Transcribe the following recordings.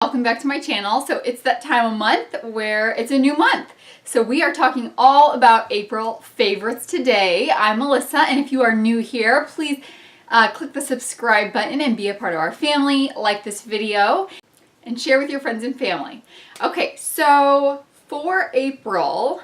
Welcome back to my channel. So it's that time of month where it's a new month. So we are talking all about April favorites today. I'm Melissa, and if you are new here, please click the subscribe button and be a part of our family. Like this video and share with your friends and family. Okay, so for April,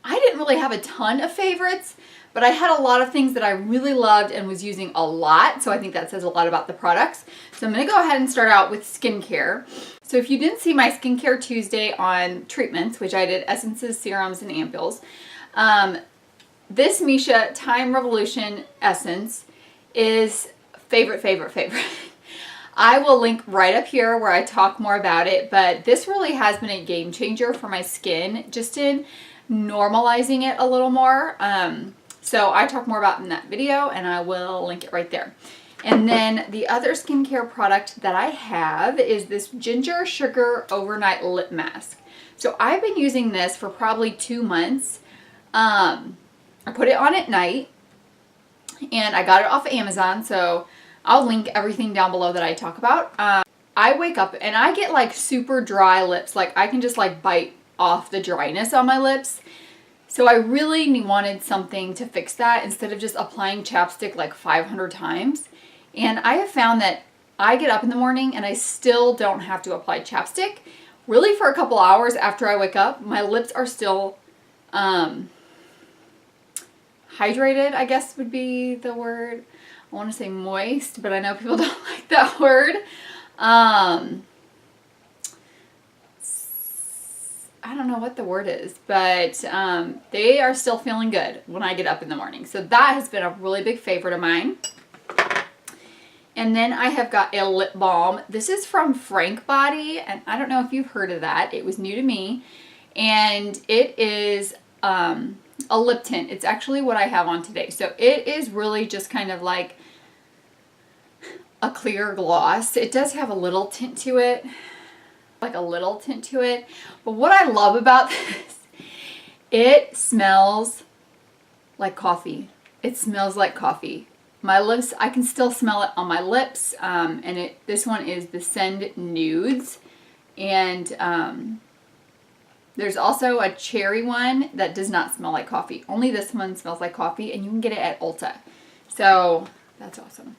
I didn't really have a ton of favorites, but I had a lot of things that I really loved and was using a lot, so I think that says a lot about the products. So I'm going to go ahead and start out with skincare. So if you didn't see my Skincare Tuesday on treatments, which I did essences, serums, and ampules, this Misha Time Revolution Essence is favorite. I will link right up here where I talk more about it, but this really has been a game changer for my skin, just in normalizing it a little more. So I talk more about in that video, and I will link it right there. And then the other skincare product that I have is this Ginger Sugar Overnight Lip Mask. So I've been using this for probably 2 months. I put it on at night, and I got it off of Amazon, so I'll link everything down below that I talk about. I wake up and I get like super dry lips. Like I can just like bite off the dryness on my lips. So I really wanted something to fix that instead of just applying chapstick like 500 times. And I have found that I get up in the morning and I still don't have to apply chapstick. Really, for a couple hours after I wake up, my lips are still hydrated, I guess would be the word. I want to say moist, but I know people don't like that word. I don't know what the word is, but they are still feeling good when I get up in the morning. So that has been a really big favorite of mine. And then I have got a lip balm. This is from Frank Body, and I don't know if you've heard of that. It was new to me, and it is a lip tint. It's actually what I have on today. So it is really just kind of like a clear gloss. It does have a little tint to it. But what I love about this, it smells like coffee. It smells like coffee. My lips, I can still smell it on my lips. And this one is the Scent Nudes. And there's also a cherry one that does not smell like coffee. Only this one smells like coffee, and you can get it at Ulta. So that's awesome.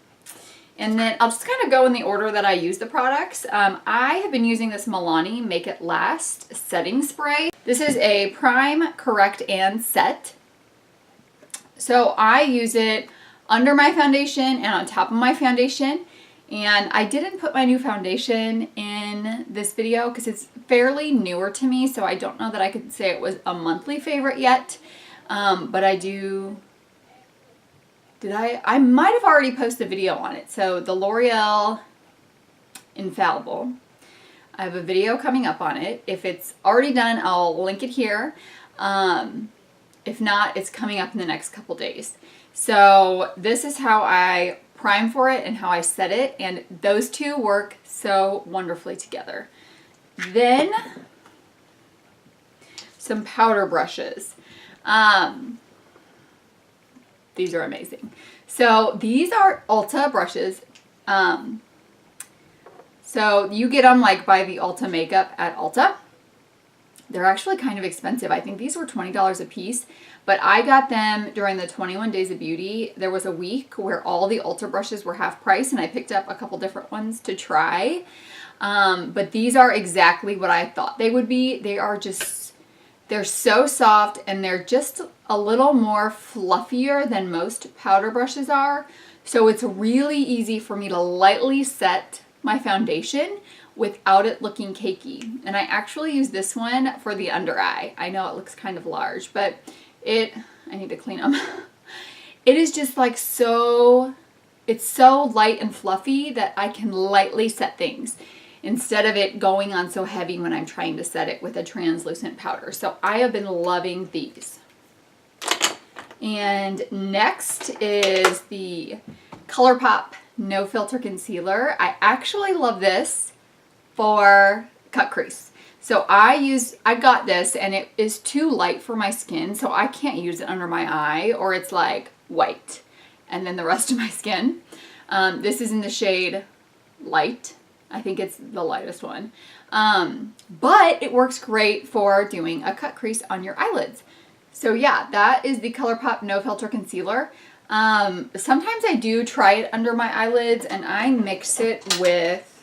And then I'll just kind of go in the order that I use the products. I have been using this Milani Make It Last setting spray. This is a prime, correct, and set. So I use it under my foundation and on top of my foundation. And I didn't put my new foundation in this video because it's fairly newer to me. So I don't know that I could say it was a monthly favorite yet. But I do... I might have already posted a video on it. So the Loreal Infallible. I have a video coming up on it. If it's already done, I'll link it here. If not, it's coming up in the next couple days. So this is how I prime for it and how I set it. And those two work so wonderfully together. Then some powder brushes. These are amazing. So these are Ulta brushes. So you get them like by the Ulta Makeup at Ulta. They're actually kind of expensive. I think these were $20 a piece, but I got them during the 21 Days of Beauty. There was a week where all the Ulta brushes were half price, and I picked up a couple different ones to try. But these are exactly what I thought they would be. They're so soft, and they're just a little more fluffier than most powder brushes are. So it's really easy for me to lightly set my foundation without it looking cakey. And I actually use this one for the under eye. I know it looks kind of large, but I need to clean them. It is just like it's so light and fluffy that I can lightly set things, instead of it going on so heavy when I'm trying to set it with a translucent powder. So I have been loving these. And next is the ColourPop No Filter Concealer. I actually love this for cut crease. So I got this, and it is too light for my skin, so I can't use it under my eye, or it's like white and then the rest of my skin. This is in the shade Light. I think it's the lightest one. But it works great for doing a cut crease on your eyelids. So yeah, that is the ColourPop No Filter Concealer. Sometimes I do try it under my eyelids and I mix it with,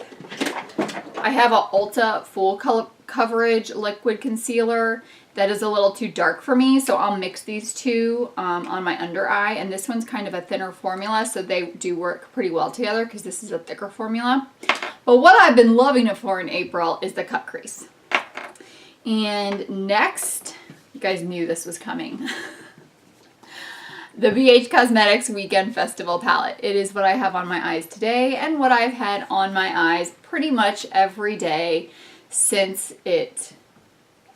I have a Ulta Full Color Coverage Liquid Concealer that is a little too dark for me, so I'll mix these two on my under eye, and this one's kind of a thinner formula, so they do work pretty well together because this is a thicker formula. But what I've been loving it for in April is the cut crease. And next, you guys knew this was coming. The BH Cosmetics Weekend Festival Palette. It is what I have on my eyes today and what I've had on my eyes pretty much every day since it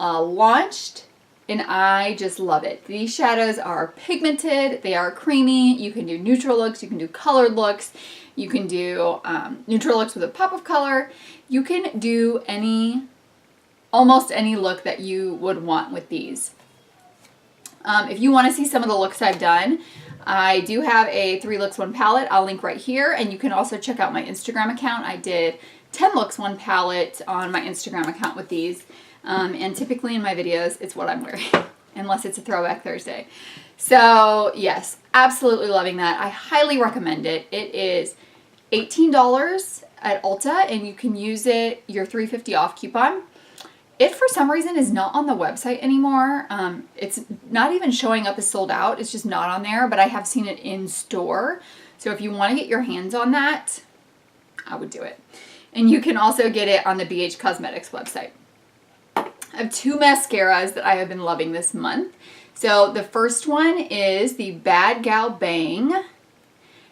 launched, and I just love it. These shadows are pigmented, they are creamy, you can do neutral looks, you can do colored looks, you can do neutral looks with a pop of color, you can do almost any look that you would want with these. If you want to see some of the looks I've done, I do have a 3 looks 1 palette. I'll link right here, and you can also check out my Instagram account. I did 10 looks 1 palette on my Instagram account with these, and typically in my videos it's what I'm wearing, unless it's a Throwback Thursday. So yes, absolutely loving that. I highly recommend it. It is $18 at Ulta, and you can use it, your $3.50 off coupon. It, for some reason, is not on the website anymore. It's not even showing up as sold out. It's just not on there, but I have seen it in store. So if you want to get your hands on that, I would do it. And you can also get it on the BH Cosmetics website. I have 2 mascaras that I have been loving this month. So the first one is the Bad Gal Bang.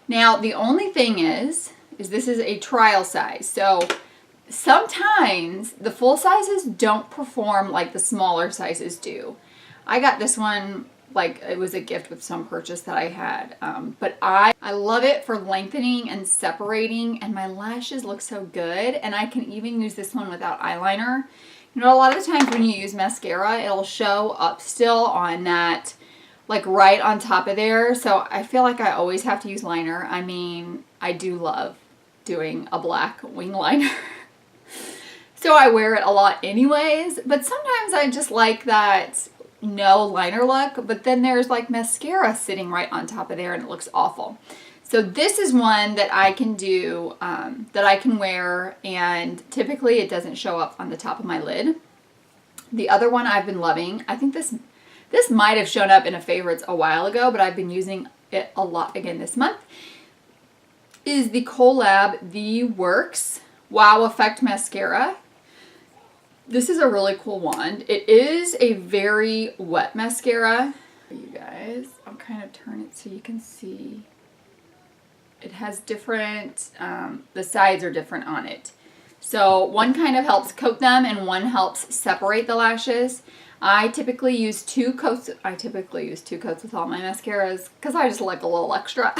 Now, the only thing is this is a trial size. So sometimes the full sizes don't perform like the smaller sizes do. I got this one like it was a gift with some purchase that I had, but I love it for lengthening and separating, and my lashes look so good, and I can even use this one without eyeliner. You know, a lot of the times when you use mascara, it'll show up still on that, like right on top of there, so I feel like I always have to use liner. I mean, I do love doing a black wing liner. So I wear it a lot anyways, but sometimes I just like that no liner look, but then there's like mascara sitting right on top of there and it looks awful. So this is one that I can do, that I can wear, and typically it doesn't show up on the top of my lid. The other one I've been loving, I think this might have shown up in a favorites a while ago, but I've been using it a lot again this month, is the Col-lab The Works Wow Effect Mascara. This is a really cool wand. It is a very wet mascara. You guys, I'll kind of turn it so you can see. It has different, the sides are different on it. So one kind of helps coat them and one helps separate the lashes. I typically use 2 coats. With all my mascaras because I just like a little extra.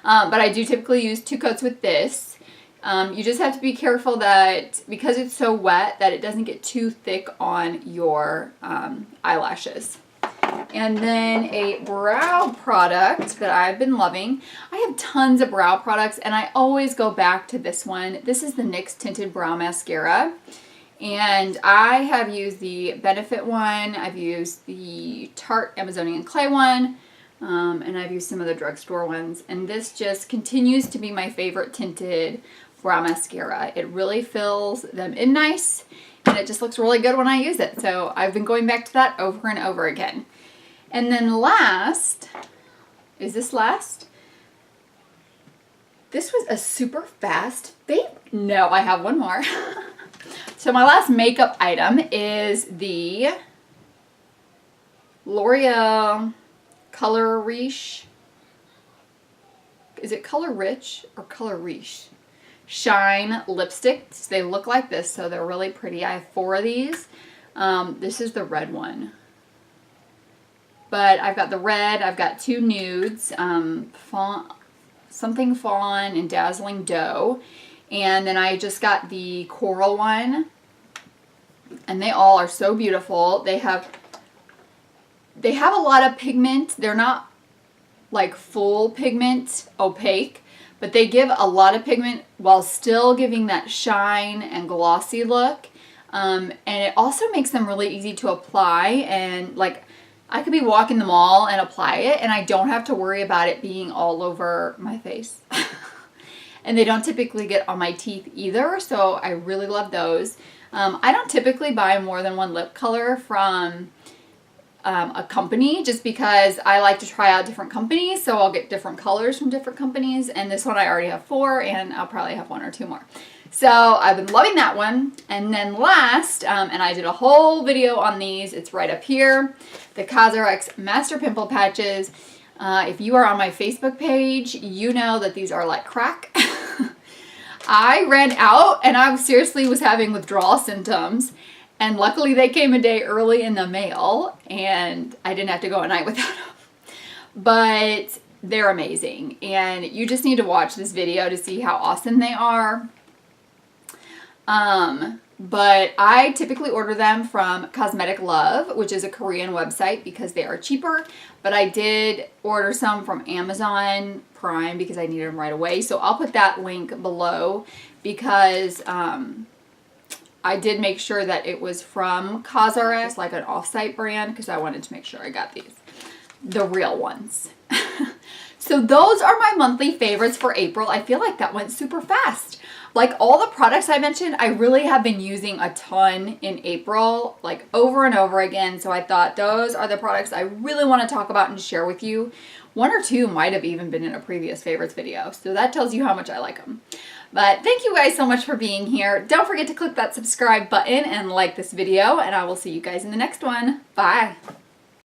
But I do typically use 2 coats with this. You just have to be careful that, because it's so wet, that it doesn't get too thick on your eyelashes. And then a brow product that I've been loving. I have tons of brow products, and I always go back to this one. This is the NYX Tinted Brow Mascara. And I have used the Benefit one. I've used the Tarte Amazonian Clay one. And I've used some of the drugstore ones. And this just continues to be my favorite tinted brow mascara. It really fills them in nice, and it just looks really good when I use it. So I've been going back to that over and over again. And then last, is this last? This was a super fast vape. No, I have one more. So my last makeup item is the L'Oreal Color Riche. Is it Color Rich or Color Riche? Shine lipsticks. They look like this, so they're really pretty. I have 4 of these. This is the red one. But I've got the red, I've got 2 nudes, Something Fawn and Dazzling Dough. And then I just got the coral one. And they all are so beautiful. They have a lot of pigment. They're not like full pigment opaque, but they give a lot of pigment while still giving that shine and glossy look. And it also makes them really easy to apply, and like I could be walking the mall and apply it and I don't have to worry about it being all over my face. And they don't typically get on my teeth either, so I really love those. I don't typically buy more than one lip color from a company just because I like to try out different companies, so I'll get different colors from different companies, and this one I already have 4 and I'll probably have 1 or 2 more. So I've been loving that one. And then last, and I did a whole video on these, it's right up here, the CosRx Master Pimple Patches. If you are on my Facebook page, you know that these are like crack. I ran out and I seriously was having withdrawal symptoms, and luckily they came a day early in the mail and I didn't have to go a night without them. But they're amazing, and you just need to watch this video to see how awesome they are. But I typically order them from Cosmetic Love, which is a Korean website, because they are cheaper. But I did order some from Amazon Prime because I needed them right away. So I'll put that link below, because I did make sure that it was from CosRx, like an off-site brand, because I wanted to make sure I got these, the real ones. So those are my monthly favorites for April. I feel like that went super fast. Like all the products I mentioned, I really have been using a ton in April, like over and over again. So I thought those are the products I really want to talk about and share with you. 1 or 2 might have even been in a previous favorites video. So that tells you how much I like them. But thank you guys so much for being here. Don't forget to click that subscribe button and like this video, and I will see you guys in the next one. Bye.